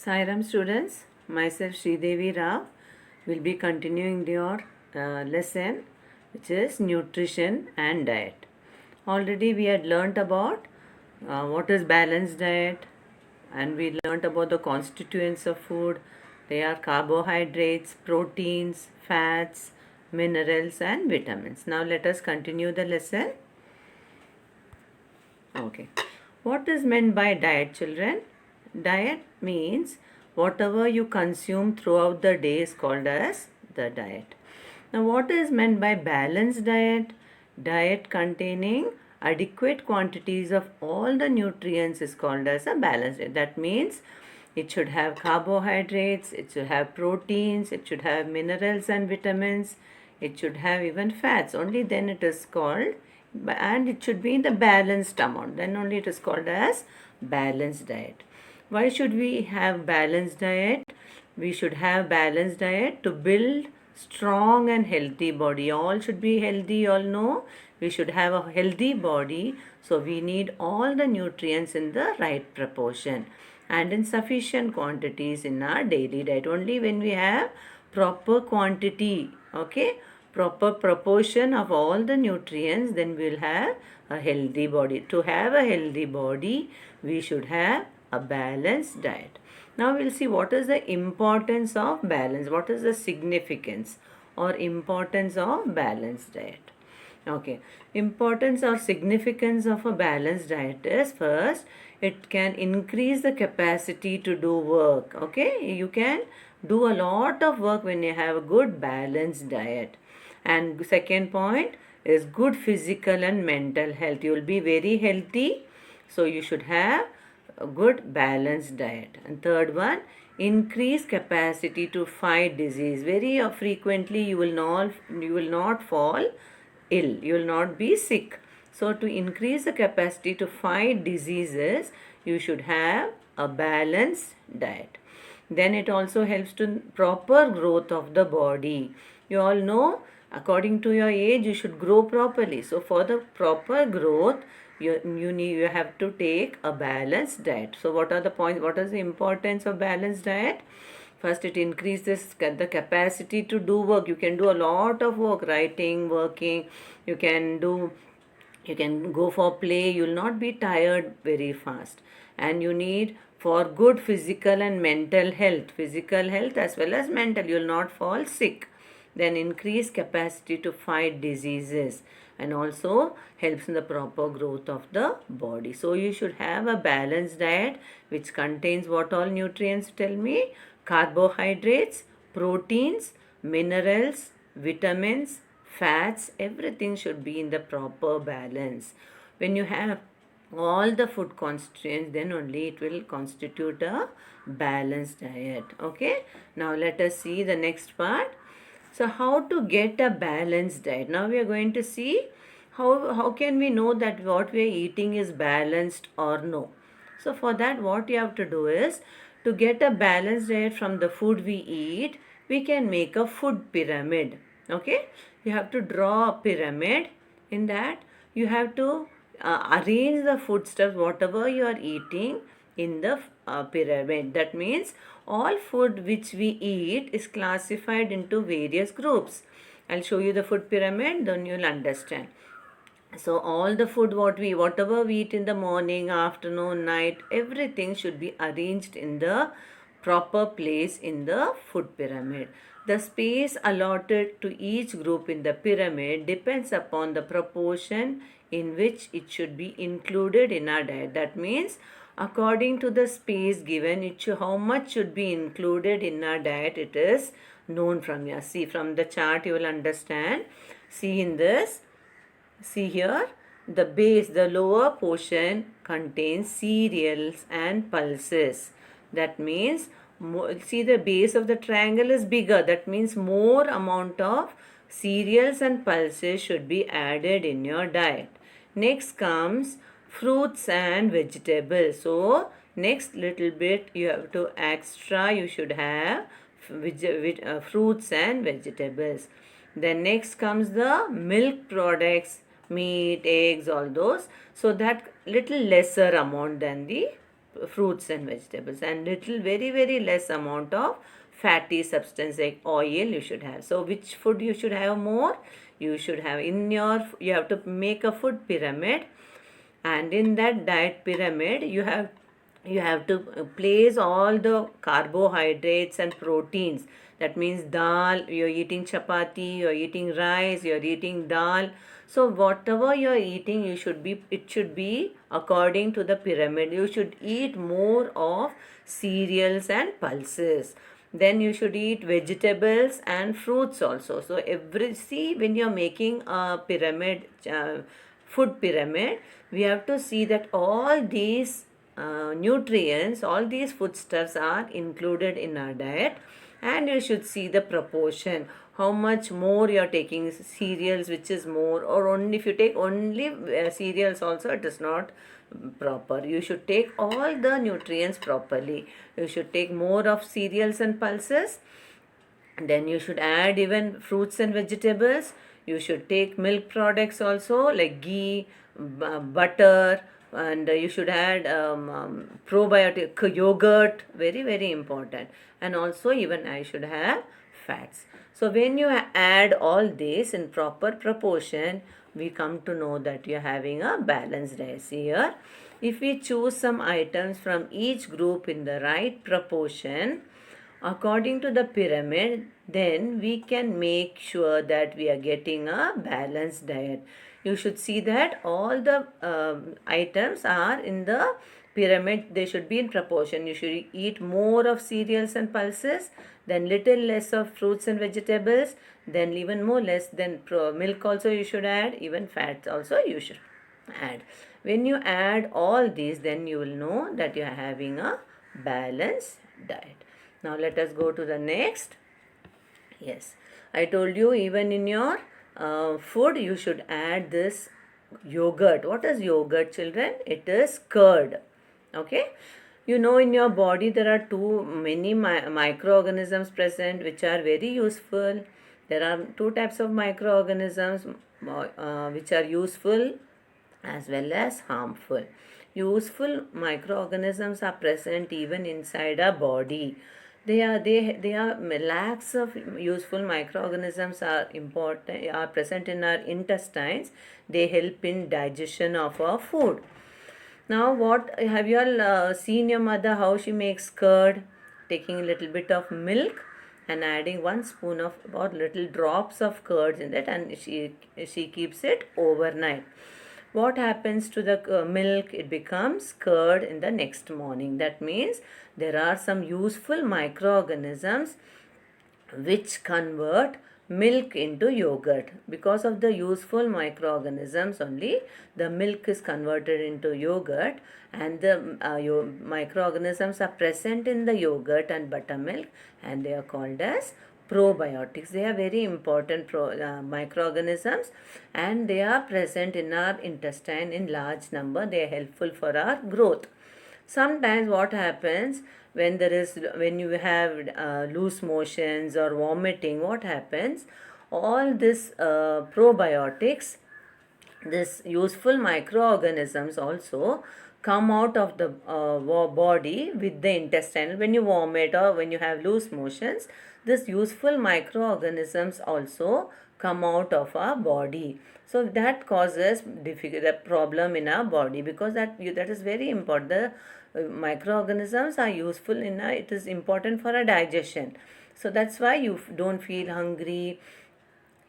Sairam students, myself Sridevi Rao will be continuing your lesson, which is nutrition and diet. Already we had learnt about what is balanced diet, and we learnt about the constituents of food. They are carbohydrates, proteins, fats, minerals and vitamins. Now let us continue the lesson. Okay. What is meant by diet, children? Diet means whatever you consume throughout the day is called as the diet. Now, what is meant by balanced diet? Diet containing adequate quantities of all the nutrients is called as a balanced diet. That means it should have carbohydrates, it should have proteins, it should have minerals and vitamins, it should have even fats. Only then it is called, and it should be in the balanced amount. Then only it is called as balanced diet. Why should we have balanced diet? We should have balanced diet to build strong and healthy body. All should be healthy, all know. We should have a healthy body. So we need all the nutrients in the right proportion and in sufficient quantities in our daily diet. Only when we have proper quantity, okay, proper proportion of all the nutrients, then we'll have a healthy body. To have a healthy body, we should have a balanced diet. Now we'll see what is the importance of balance, what is the significance or importance of balanced diet. Okay, importance or significance of a balanced diet is, first, it can increase the capacity to do work. Okay, you can do a lot of work when you have a good balanced diet. And second point is good physical and mental health. You will be very healthy, so you should have a good balanced diet. And third one, increase capacity to fight disease. Very frequently you will not fall ill, you will not be sick. So to increase the capacity to fight diseases, you should have a balanced diet. Then it also helps to proper growth of the body. You all know, according to your age you should grow properly. So for the proper growth, you have to take a balanced diet. So what are the points, what is the importance of balanced diet? First, it increases the capacity to do work. You can do a lot of work, writing, working. You can go for play. You will not be tired very fast. And you need for good physical and mental health. Physical health as well as mental. You will not fall sick. Then increase capacity to fight diseases, and also helps in the proper growth of the body. So you should have a balanced diet which contains what all nutrients, tell me? Carbohydrates, proteins, minerals, vitamins, fats, everything should be in the proper balance. When you have all the food constituents, then only it will constitute a balanced diet. Okay, now let us see the next part. So how to get a balanced diet? Now we are going to see how can we know that what we are eating is balanced or no. So for that, what you have to do is, to get a balanced diet from the food we eat, we can make a food pyramid. Okay, you have to draw a pyramid. In that you have to arrange the foodstuffs whatever you are eating in the pyramid. That means all food which we eat is classified into various groups. I'll show you the food pyramid, then you'll understand. So all the food whatever we eat in the morning, afternoon, night, everything should be arranged in the proper place in the food pyramid. The space allotted to each group in the pyramid depends upon the proportion in which it should be included in our diet. That means according to the space given, how much should be included in our diet, it is known from here. See, from the chart you will understand. See in this. See here, the base, the lower portion contains cereals and pulses. That means, see, the base of the triangle is bigger. That means more amount of cereals and pulses should be added in your diet. Next comes fruits and vegetables. So next little bit you have to extra, you should have fruits and vegetables. Then next comes the milk products, meat, eggs, all those. So that little lesser amount than the fruits and vegetables, and little, very, very less amount of fatty substance like oil you should have. So which food you should have more? You should have you have to make a food pyramid, and in that diet pyramid you have to place all the carbohydrates and proteins. That means dal, you're eating chapati, you're eating rice, you're eating dal. So whatever you're eating, it should be according to the pyramid. You should eat more of cereals and pulses. Then you should eat vegetables and fruits also. So when you're making a pyramid, food pyramid, we have to see that all these nutrients, all these foodstuffs are included in our diet, and you should see the proportion, how much more you are taking cereals, which is more, or only if you take only cereals also, it is not proper. You should take all the nutrients properly. You should take more of cereals and pulses. Then you should add even fruits and vegetables. You should take milk products also, like ghee, butter, and you should add probiotic yogurt, very, very important. And also even I should have fats. So when you add all this in proper proportion, we come to know that you're having a balanced diet. See here, if we choose some items from each group in the right proportion according to the pyramid, then we can make sure that we are getting a balanced diet. You should see that all the items are in the pyramid. They should be in proportion. You should eat more of cereals and pulses, then little less of fruits and vegetables, then even more less than milk also you should add, even fats also you should add. When you add all these, then you will know that you are having a balanced diet. Now let us go to the next. Yes, I told you even in your food you should add this yogurt. What is yogurt, children? It is curd. Okay. You know, in your body there are too many microorganisms present which are very useful. There are two types of microorganisms which are useful as well as harmful. Useful microorganisms are present even inside our body. They are lakhs of useful microorganisms are present in our intestines. They help in digestion of our food. Now, what have you all seen your mother how she makes curd? Taking a little bit of milk and adding 1 spoon of about little drops of curd in that, and she keeps it overnight. What happens to the milk? It becomes curd in the next morning. That means there are some useful microorganisms which convert milk into yogurt. Because of the useful microorganisms only, the milk is converted into yogurt, and the microorganisms are present in the yogurt and buttermilk, and they are called as probiotics. They are very important microorganisms, and they are present in our intestine in large number. They are helpful for our growth. Sometimes what happens when you have loose motions or vomiting, what happens? All this probiotics, this useful microorganisms also come out of the body with the intestine. When you vomit or when you have loose motions, this useful microorganisms also come out of our body. So that causes the problem in our body, because that is very important. The microorganisms are useful it is important for our digestion. So that's why you don't feel hungry,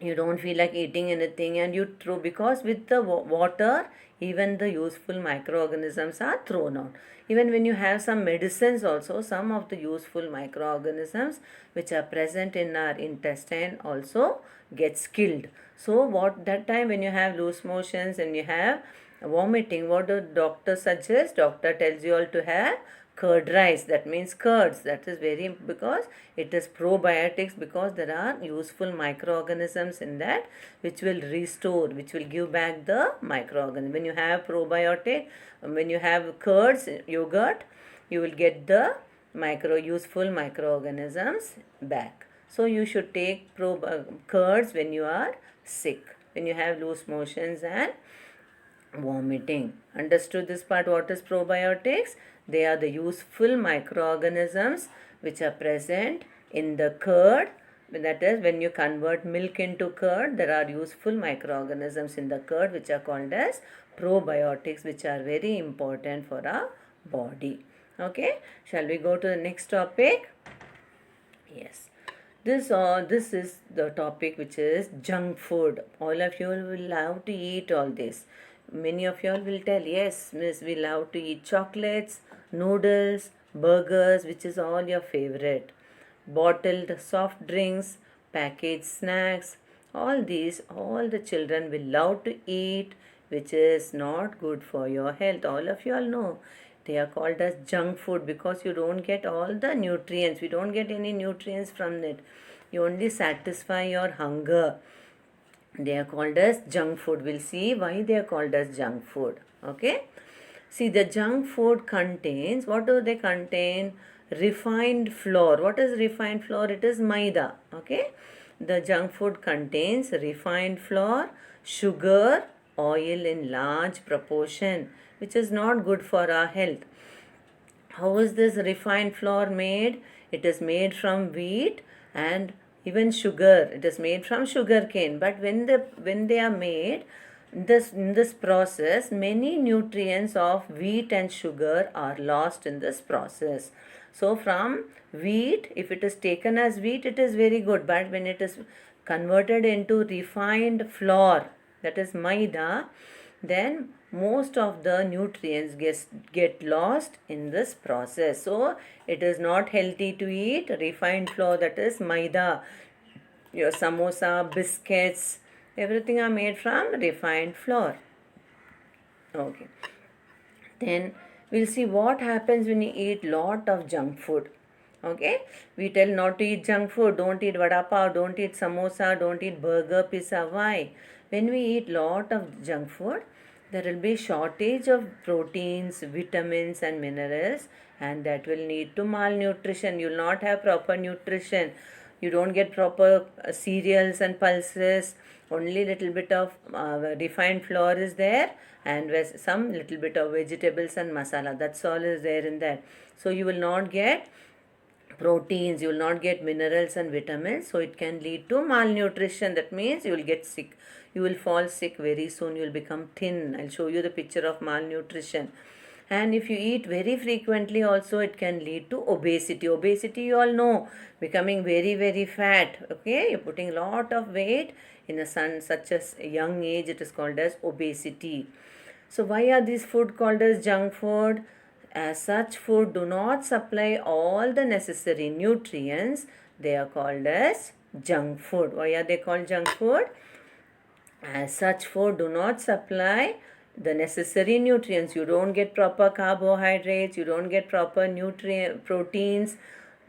you don't feel like eating anything, and you throw, because with the water even the useful microorganisms are thrown out. Even when you have some medicines also, some of the useful microorganisms which are present in our intestine also gets killed. So what that time when you have loose motions and you have vomiting, what the doctor suggests? Doctor tells you all to have curd rice. That means curds. That is very, because it is probiotics, because there are useful microorganisms in that which will restore, which will give back the microorganism. When you have probiotic, when you have curds, yogurt, you will get the useful microorganisms back. So you should take curds when you are sick, when you have loose motions and vomiting. Understood this part? What is probiotics? They are the useful microorganisms which are present in the curd. That is, when you convert milk into curd, there are useful microorganisms in the curd which are called as probiotics, which are very important for our body. Okay, shall we go to the next topic? Yes. This is the topic which is junk food. All of you will love to eat all this. Many of you all will tell, yes, miss, we love to eat chocolates, noodles, burgers, which is all your favorite. Bottled soft drinks, packaged snacks, all these, all the children will love to eat, which is not good for your health. All of you all know they are called as junk food because you don't get all the nutrients. We don't get any nutrients from it. You only satisfy your hunger. They are called as junk food. We'll see why they are called as junk food. Okay. See, the junk food contains, what do they contain? Refined flour. What is refined flour? It is maida. Okay. The junk food contains refined flour, sugar, oil in large proportion, which is not good for our health. How is this refined flour made? It is made from wheat and even sugar. It is made from sugar cane. But when they are made, in this process, many nutrients of wheat and sugar are lost in this process. So from wheat, if it is taken as wheat, it is very good. But when it is converted into refined flour, that is maida, then most of the nutrients get lost in this process. So it is not healthy to eat refined flour, that is maida. Your samosa, biscuits, everything are made from refined flour. Okay. Then we'll see what happens when you eat lot of junk food. Okay, we tell not to eat junk food. Don't eat vada pav, don't eat samosa, don't eat burger, pizza. Why? When we eat lot of junk food, there will be shortage of proteins, vitamins and minerals, and that will lead to malnutrition. You will not have proper nutrition. You don't get proper cereals and pulses. Only little bit of refined flour is there, and some little bit of vegetables and masala. That's all is there in that. So you will not get proteins, you will not get minerals and vitamins, so it can lead to malnutrition. That means you will get sick, you will fall sick very soon, you will become thin. I'll show you the picture of malnutrition. And if you eat very frequently also, it can lead to obesity. You all know, becoming very fat. Okay, you're putting a lot of weight in such as a young age, it is called as obesity. So why are these food called as junk food? As such food do not supply all the necessary nutrients, they are called as junk food. Why are they called junk food? As such food do not supply the necessary nutrients. You don't get proper carbohydrates, you don't get proper proteins,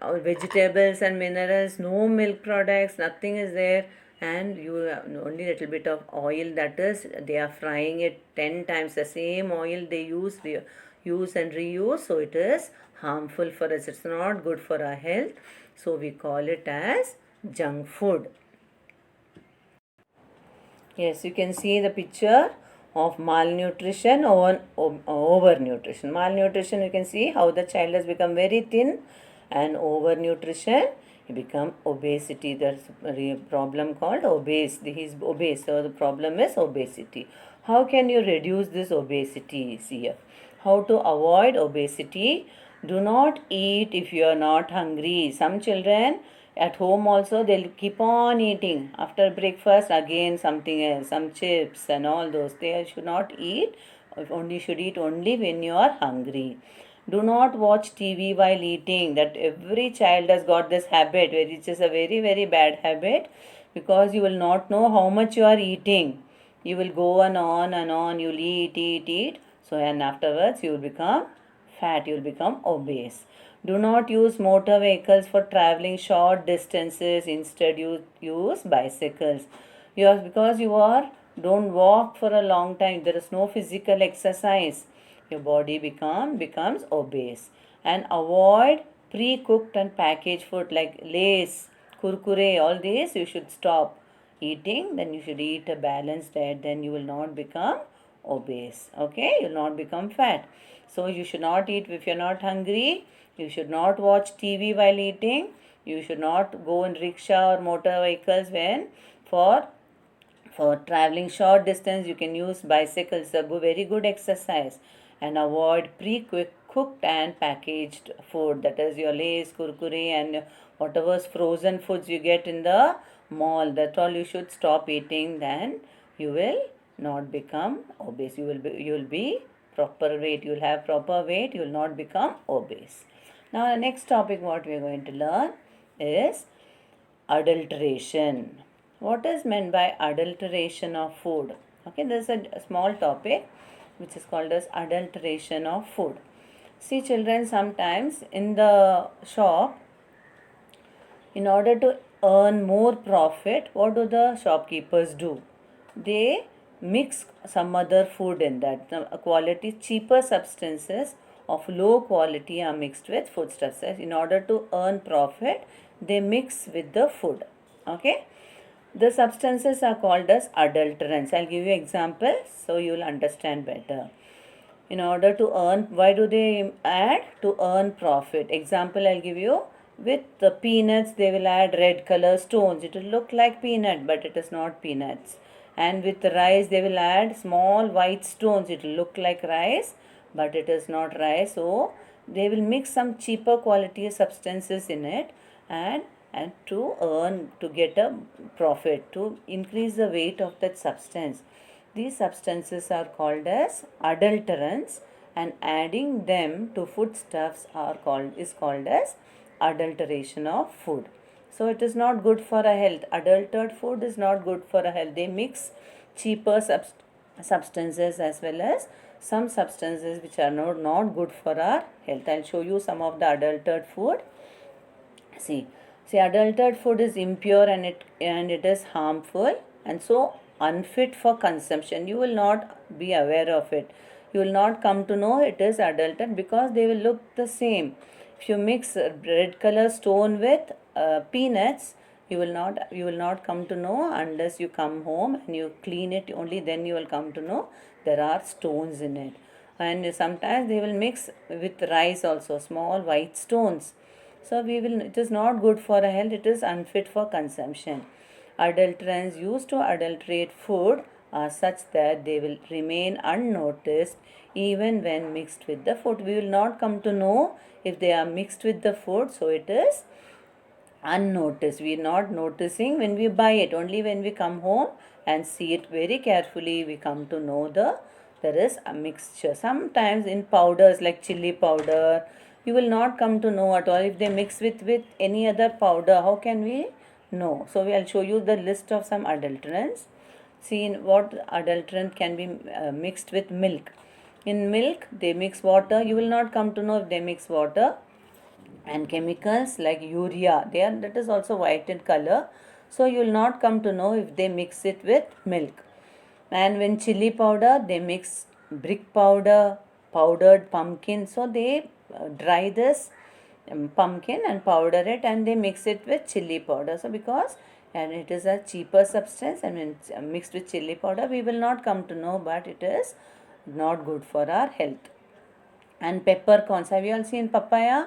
vegetables and minerals, no milk products, nothing is there, and you have only little bit of oil, that is they are frying it 10 times the same oil they use and reuse, so it is harmful for us. It's not good for our health, so we call it as junk food. Yes, you can see the picture of malnutrition or overnutrition. Malnutrition, you can see how the child has become very thin, and overnutrition, he become obesity. That's a problem called obese. He is obese, so the problem is obesity. How can you reduce this obesity? See here. How to avoid obesity? Do not eat if you are not hungry. Some children at home also, they'll keep on eating. After breakfast, again something else, some chips and all those. They should not eat. Only should eat only when you are hungry. Do not watch TV while eating. That every child has got this habit, which is a very bad habit, because you will not know how much you are eating. You will go on. You will eat. So, and afterwards you will become fat. You will become obese. Do not use motor vehicles for traveling short distances. Instead, you use bicycles. Because you don't walk for a long time. There is no physical exercise. Your body becomes obese. And avoid pre-cooked and packaged food like Lays, Kurkure, all these you should stop eating. Then you should eat a balanced diet. Then you will not become obese. Okay, you will not become fat. So you should not eat if you're not hungry. You should not watch TV while eating. You should not go in rickshaw or motor vehicles when for traveling short distance. You can use bicycles, a very good exercise. And avoid pre-cooked and packaged food, that is your Lays, Kurkure, and whatever frozen foods you get in the mall. That's all you should stop eating. Then you will not become obese. You will be proper weight. You will have proper weight. You will not become obese. Now the next topic what we are going to learn is adulteration. What is meant by adulteration of food? Okay, there's a small topic which is called as adulteration of food. See children, sometimes in the shop, in order to earn more profit, what do the shopkeepers do? They mix some other food in that. The quality cheaper substances of low quality are mixed with foodstuffs. In order to earn profit, they mix with the food. Okay. The substances are called as adulterants. I'll give you examples so you will understand better. In order to earn, why do they add? To earn profit. Example I'll give you. With the peanuts they will add red color stones. It will look like peanut but it is not peanuts. And with rice they will add small white stones. It will look like rice but it is not rice. So they will mix some cheaper quality substances in it, and to earn, to get a profit, to increase the weight of that substance. These substances are called as adulterants, and adding them to foodstuffs is called as adulteration of food. So it is not good for a health. Adulterated food is not good for a health. They mix cheaper substances as well as some substances which are not good for our health. I'll show you some of the adulterated food. See, adulterated food is impure and it is harmful and so unfit for consumption. You will not be aware of it. You will not come to know it is adulterated because they will look the same. If you mix red color stone with peanuts, you will not come to know unless you come home and you clean it. Only then you will come to know there are stones in it. And sometimes they will mix with rice also, small white stones. So it is not good for a health, it is unfit for consumption. Adulterants used to adulterate food are such that they will remain unnoticed even when mixed with the food. We will not come to know if they are mixed with the food, so it is unnoticed. We are not noticing when we buy it. Only when we come home and see it very carefully, we come to know there is a mixture. Sometimes in powders like chili powder, you will not come to know at all. If they mix with any other powder, how can we know? So I'll show you the list of some adulterants. See in what adulterant can be mixed with milk. In milk they mix water. You will not come to know if they mix water. And chemicals like urea, that is also white in color, so you will not come to know if they mix it with milk. And when chili powder, they mix brick powder, powdered pumpkin, so they dry this pumpkin and powder it and they mix it with chili powder. So because and it is a cheaper substance, and when it's mixed with chili powder, we will not come to know, but it is not good for our health. And peppercorns, have you all seen papaya?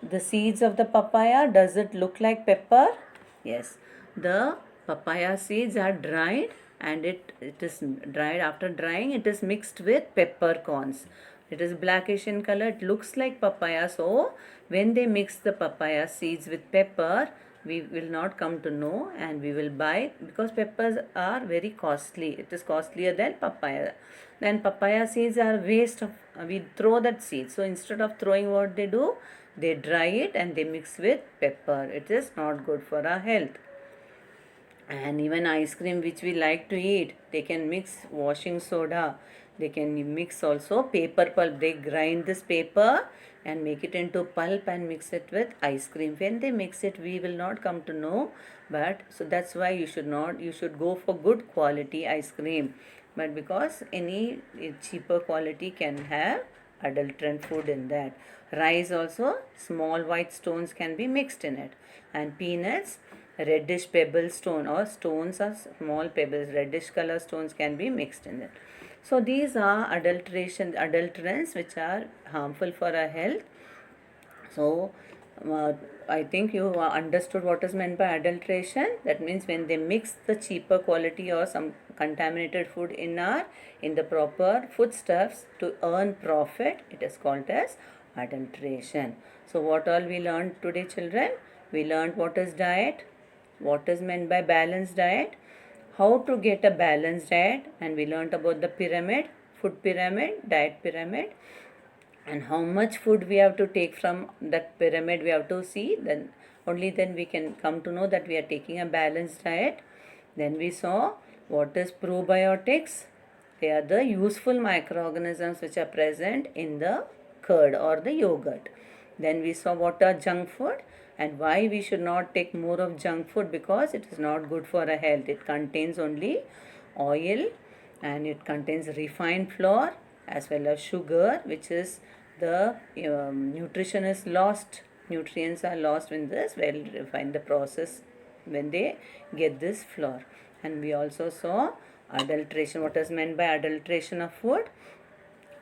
The seeds of the papaya, does it look like pepper? Yes. The papaya seeds are dried and it is dried. After drying, it is mixed with peppercorns. It is blackish in color. It looks like papaya. So when they mix the papaya seeds with pepper, we will not come to know and we will buy, because peppers are very costly. It is costlier than papaya. Then papaya seeds are waste of, we throw that seed. So instead of throwing, what they do, they dry it and they mix with pepper. It is not good for our health. And even ice cream which we like to eat, they can mix washing soda. They can mix also paper pulp. They grind this paper and make it into pulp and mix it with ice cream. When they mix it, we will not come to know. But so that's why you should go for good quality ice cream. But because any cheaper quality can have adulterant food in that. Rice also, small white stones can be mixed in it. And peanuts, reddish pebble stone or stones or small pebbles, reddish color stones can be mixed in it. So these are adulterants which are harmful for our health. So, I think you understood what is meant by adulteration. That means when they mix the cheaper quality or some contaminated food in the proper foodstuffs to earn profit, it is called as adulteration. So, what all we learned today, children? We learned what is diet, what is meant by balanced diet, how to get a balanced diet, and we learned about the pyramid, food pyramid, diet pyramid, and how much food we have to take from that pyramid we have to see. Then only then we can come to know that we are taking a balanced diet. Then we saw what is probiotics. They are the useful microorganisms which are present in the curd or the yogurt. Then we saw what are junk food and why we should not take more of junk food, because it is not good for our health. It contains only oil and it contains refined flour as well as sugar, which is the nutrition is lost. Nutrients are lost when this well refined the process when they get this flour. And we also saw adulteration. What is meant by adulteration of food?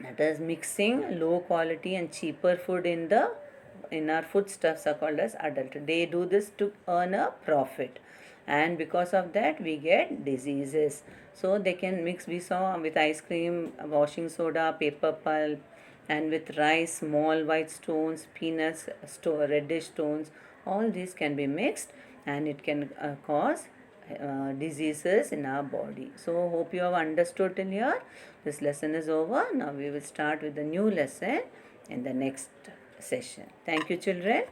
That is mixing low quality and cheaper food in our foodstuffs are called as adulterate. They do this to earn a profit, and because of that we get diseases. So they can mix, we saw with ice cream, washing soda, paper pulp, and with rice, small white stones, peanuts, reddish stones, all these can be mixed and it can cause diseases in our body. So hope you have understood till here. This lesson is over. Now we will start with the new lesson in the next session. Thank you, children.